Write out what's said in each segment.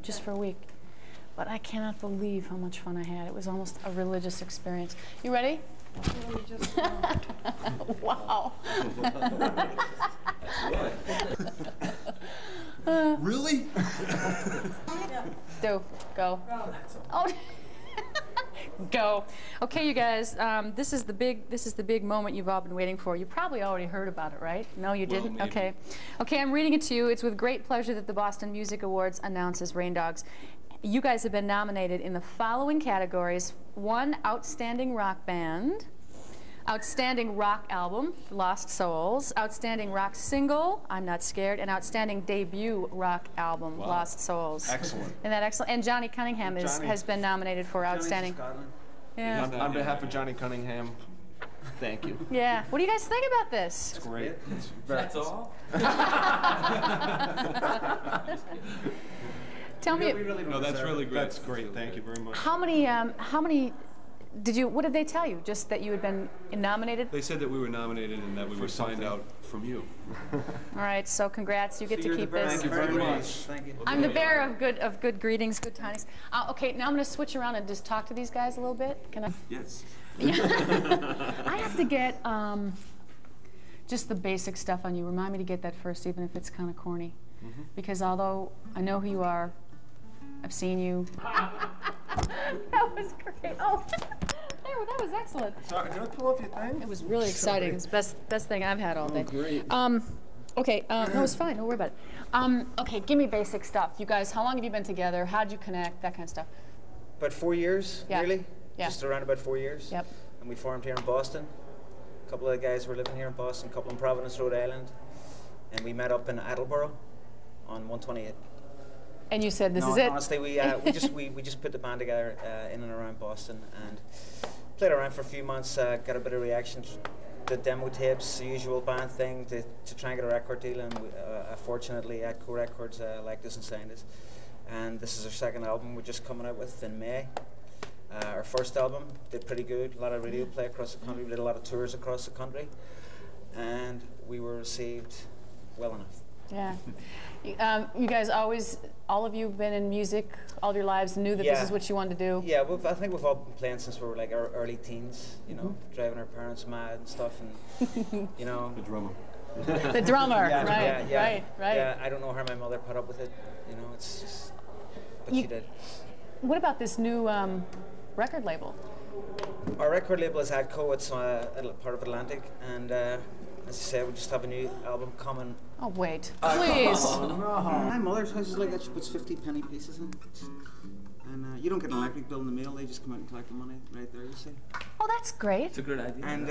just for a week. But I cannot believe how much fun I had. It was almost a religious experience. You ready? Wow. Really? Go. Oh. Go. Okay, you guys. This is the big moment you've all been waiting for. You probably already heard about it, right? No, you didn't. Well, okay. Okay, I'm reading it to you. It's with great pleasure that the Boston Music Awards announces Raindogs. You guys have been nominated in the following categories: 1, Outstanding Rock Band; Outstanding Rock Album, Lost Souls; Outstanding Rock Single, I'm Not Scared; and Outstanding Debut Rock Album, Wow. Lost Souls. Excellent. Isn't that excellent? And Johnny Cunningham has been nominated for Outstanding. Yeah. On behalf of Johnny Cunningham, thank you. Yeah. What do you guys think about this? It's great. That's all? Tell me. No, that's really great. That's great. Thank you very much. How many what did they tell you? Just that you had been nominated? They said that we were nominated and that we would find out from you. All right, so congrats. You get to keep this. Thank you very much. Thank you. I'm the bearer of good greetings, good tidings. Okay, now I'm going to switch around and just talk to these guys a little bit. Can I? Yes. I have to get just the basic stuff on you. Remind me to get that first, even if it's kind of corny. Because although I know who you are, I've seen you. That was great. Oh, that was excellent. Sorry, did I pull off your thing? It was really exciting. It's the best thing I've had all day. Oh, great. Okay, no, it's fine. Don't worry about it. Okay, give me basic stuff. You guys, how long have you been together? How'd you connect? That kind of stuff. About 4 years, Yeah. really? Yeah. Just around about 4 years. Yep. And we formed here in Boston. A couple of the guys were living here in Boston, a couple in Providence, Rhode Island. And we met up in Attleboro on 128. And you said this is it? Honestly, we just put the band together in and around Boston and played around for a few months, got a bit of reaction, the demo tapes, the usual band thing to try and get a record deal, and fortunately Atco Records liked us and signed us. And this is our second album we're just coming out with in May. Our first album did pretty good, a lot of radio play across the country, we did a lot of tours across the country, and we were received well enough. Yeah. You guys always, all of you have been in music all your lives, knew that this is what you wanted to do? Yeah, I think we've all been playing since we were like our early teens, you know, driving our parents mad and stuff, and, you know. The drummer. The drummer, yeah, right, yeah, right. Yeah, I don't know how my mother put up with it, you know, it's just, but she did. What about this new record label? Our record label is Atco, it's part of Atlantic, and as I said, we just have a new album coming. Oh, wait. Please. My mother's house is like that. She puts 50 penny pieces in. And you don't get an electric bill in the mail. They just come out and collect the money right there, you see. Oh, that's great. It's a good idea. And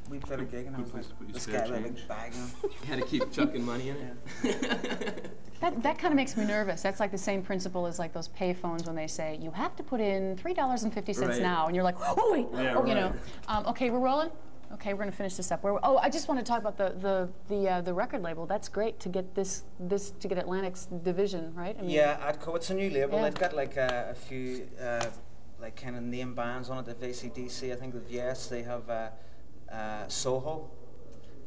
we played a gig and I was like, this guy with a big bag on. You had to keep chucking money in it. That kind of makes me nervous. That's like the same principle as like those pay phones when they say, you have to put in $3.50 now. And you're like, oh, wait. Yeah, oh, you know. Okay, we're rolling? Okay, we're going to finish this up. Oh, I just want to talk about the record label. That's great to get this to get Atlantic's division, right? I mean, yeah, Atco, it's a new label. Yeah. They've got like a few like kind of name bands on it. They've AC/DC, I think with Yes. They have Soho.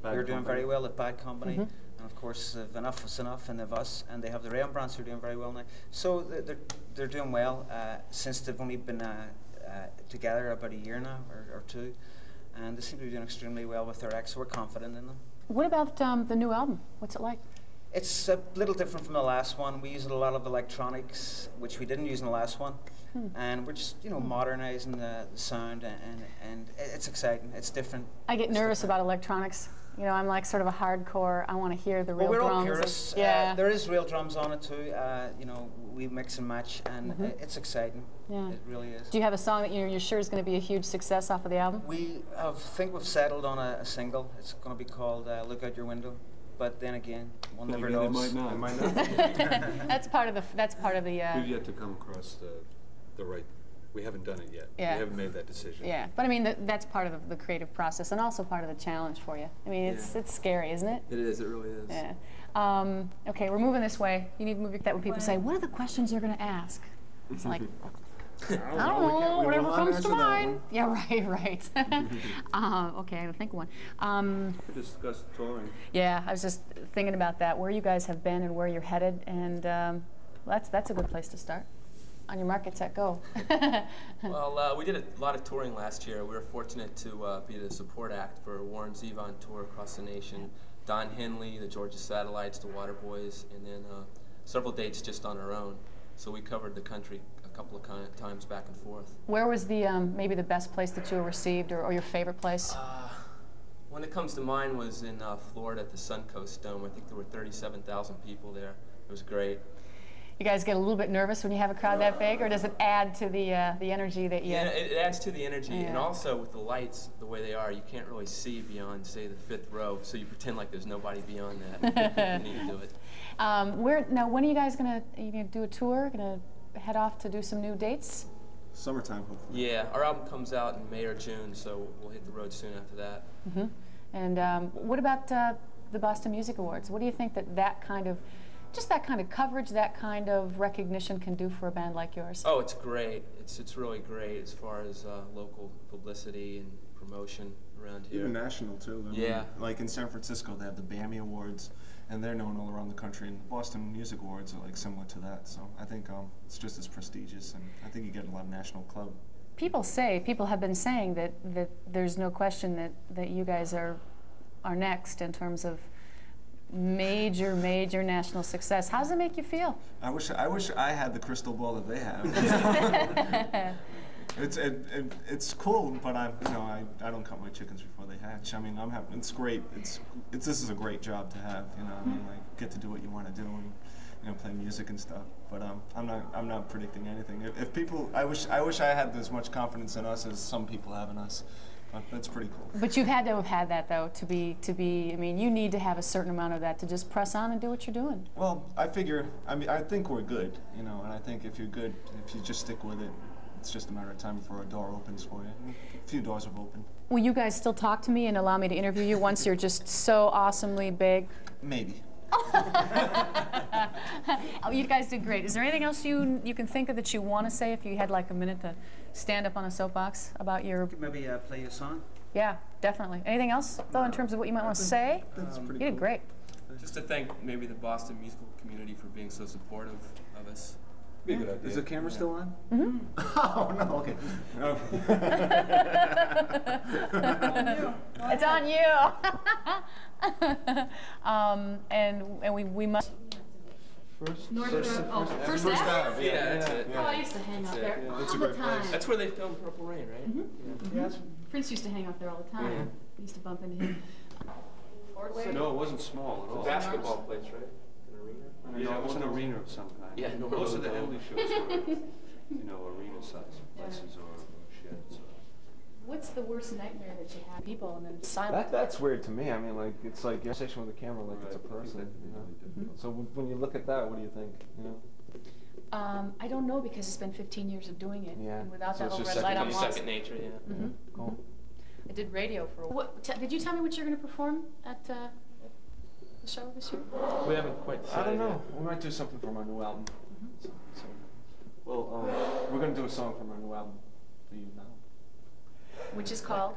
They're doing very well at Bad Company. And of course, Enough is Enough, and they've us, and they have the Rembrandts who are doing very well now. So they're doing well since they've only been together about a year now or two. And they seem to be doing extremely well with their acts, so we're confident in them. What about the new album? What's it like? It's a little different from the last one. We used a lot of electronics, which we didn't use in the last one. And we're just, you know, modernizing the sound, and it's exciting. It's different. I get nervous about electronics. You know, I'm like sort of a hardcore. I want to hear the real we're drums. all purists. Yeah. There is real drums on it too. You know, we mix and match, and it's exciting. Yeah. It really is. Do you have a song that you're sure is going to be a huge success off of the album? We think we've settled on a single. It's going to be called "Look Out Your Window." But then again, one never knows. It might not. It might not. That's part of the. We've yet to come across the right. We haven't done it yet. Yeah. We haven't made that decision. Yeah, but I mean that's part of the creative process, and also part of the challenge for you. I mean, it's scary, isn't it? It is. It really is. Yeah. Okay, we're moving this way. You need to move that when people say, "What are the questions you're going to ask?" It's like, I don't know, whatever comes to mind. Yeah, right. Okay, I will think of one. We discussed touring. Yeah, I was just thinking about that. Where you guys have been and where you're headed, and That's a good place to start. On your mark, get set, go. Well, we did a lot of touring last year. We were fortunate to be the support act for Warren Zevon tour across the nation. Don Henley, the Georgia Satellites, the Waterboys, and then several dates just on our own. So we covered the country a couple of times back and forth. Where was the maybe the best place that you were received, or your favorite place? One that comes to mind was in Florida at the Suncoast Dome. I think there were 37,000 people there. It was great. You guys get a little bit nervous when you have a crowd that big, or does it add to the energy that you? Yeah, it adds to the energy, and also with the lights the way they are, you can't really see beyond, say, the 5th row. So you pretend like there's nobody beyond that. You need to do it. When are you guys gonna do a tour? Gonna head off to do some new dates? Summertime, hopefully. Yeah, our album comes out in May or June, so we'll hit the road soon after that. Mm-hmm. And what about the Boston Music Awards? What do you think that kind of coverage, that kind of recognition can do for a band like yours? Oh, it's great. It's really great as far as local publicity and promotion around here. Even national too. Yeah. Like in San Francisco, they have the BAMI Awards, and they're known all around the country. And the Boston Music Awards are like similar to that. So I think it's just as prestigious, and I think you get a lot of national club. People have been saying that there's no question that you guys are next in terms of major national success. How does it make you feel? I wish I had the crystal ball that they have. It's cool, but I don't count my chickens before they hatch. I mean, I'm happy. It's great. This is a great job to have. You know, I mean, like get to do what you want to do and play music and stuff. But I'm not predicting anything. If people, I wish I had as much confidence in us as some people have in us. That's pretty cool. But you've had to have had that, though, to be. I mean, you need to have a certain amount of that to just press on and do what you're doing. Well, I think we're good, and I think if you're good, if you just stick with it, it's just a matter of time before a door opens for you. A few doors have opened. Will you guys still talk to me and allow me to interview you once you're just so awesomely big? Maybe. Oh, you guys did great. Is there anything else you can think of that you want to say if you had like a minute to stand up on a soapbox about your... Maybe play a song? Yeah, definitely. Anything else, though, in terms of what you might want to say? That's pretty You did cool. great. Just to thank maybe the Boston musical community for being so supportive of us. Be a good idea. Is the camera still on? Mm-hmm. Oh, no, okay. It's on you. And we must... First Ave? Yeah, that's it. Oh, I used to hang out there all That's a the great time. place. That's where they filmed Purple Rain, right? Mm-hmm. Yeah. Prince used to hang out there all the time. Yeah. We used to bump into him. Ordway? No, it wasn't small at all. Basketball place, right? An arena? Yeah, it was an arena of some kind. Yeah, no, Most of the no. Henley shows were, arena-sized places or sheds. What's the worst nightmare that you have? People and then silent. That's weird to me. I mean, like it's like you're sitting with the camera like it's a person. So when you look at that, what do you think? I don't know because it's been 15 years of doing it. Yeah. And without So that it's little just red light, I'm It's lost. second nature, yeah. Mm-hmm. Cool. I did radio for a while. Did you tell me what you're going to perform at the show this year? We haven't quite decided I don't know. yet. We might do something from our new album. Well, we're gonna do a song from our new album for you now. Which is called?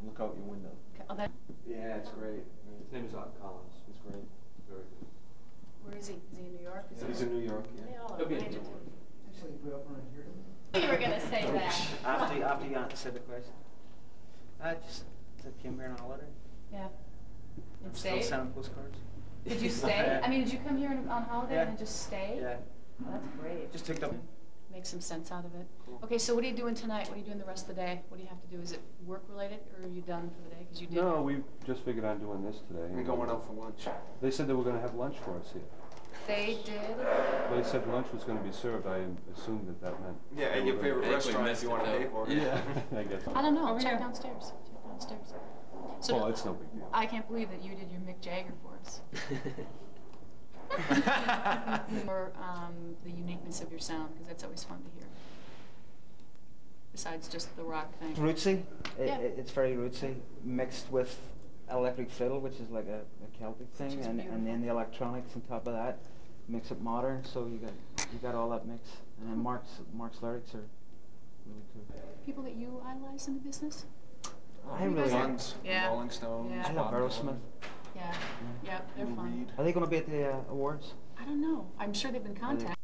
Look Out Your Window. Oh, that. Yeah, it's great. His name is Collins. He's great. Very good. Where is he? Is he in New York? He's in New York. They Yeah. all He'll be in arranged it. New York. You were going to say that. After you answered the question. I just came here on holiday. Yeah. I'm And still stayed? sending postcards. Did you stay? I mean, did you come here on holiday Yeah. and then just stay? Yeah. Oh, that's great. Just took them. Make some sense out of it. Cool. Okay, so what are you doing tonight? What are you doing the rest of the day? What do you have to do? Is it work related or are you done for the day? Because you did. No, we just figured on doing this today. We're going out for lunch. They said they were going to have lunch for us here. They did. They said lunch was going to be served. I assumed that meant. Yeah, and your favorite I think we restaurant if missed you it, want to though. pay for it. Yeah, I guess. I don't know. Check downstairs. Check downstairs. So Well, it's no big deal. I can't believe that you did your Mick Jagger for us. Or the uniqueness of your sound, because that's always fun to hear. Besides just the rock thing. It's rootsy. Yeah. It's very rootsy, mixed with electric fiddle, which is like a Celtic Which thing, is and beautiful. then the electronics on top of that, mix it modern. So you got all that mix, and then Mark's lyrics are really cool. People that you idolize in the business? I You really guys are- like. Guns, Yeah. Rolling Stones, Yeah. I love Bob Dylan, Aerosmith. Yeah. Yeah, they're Lou fun. Reed. Are they going to be at the awards? I don't know. I'm sure they've been contacted.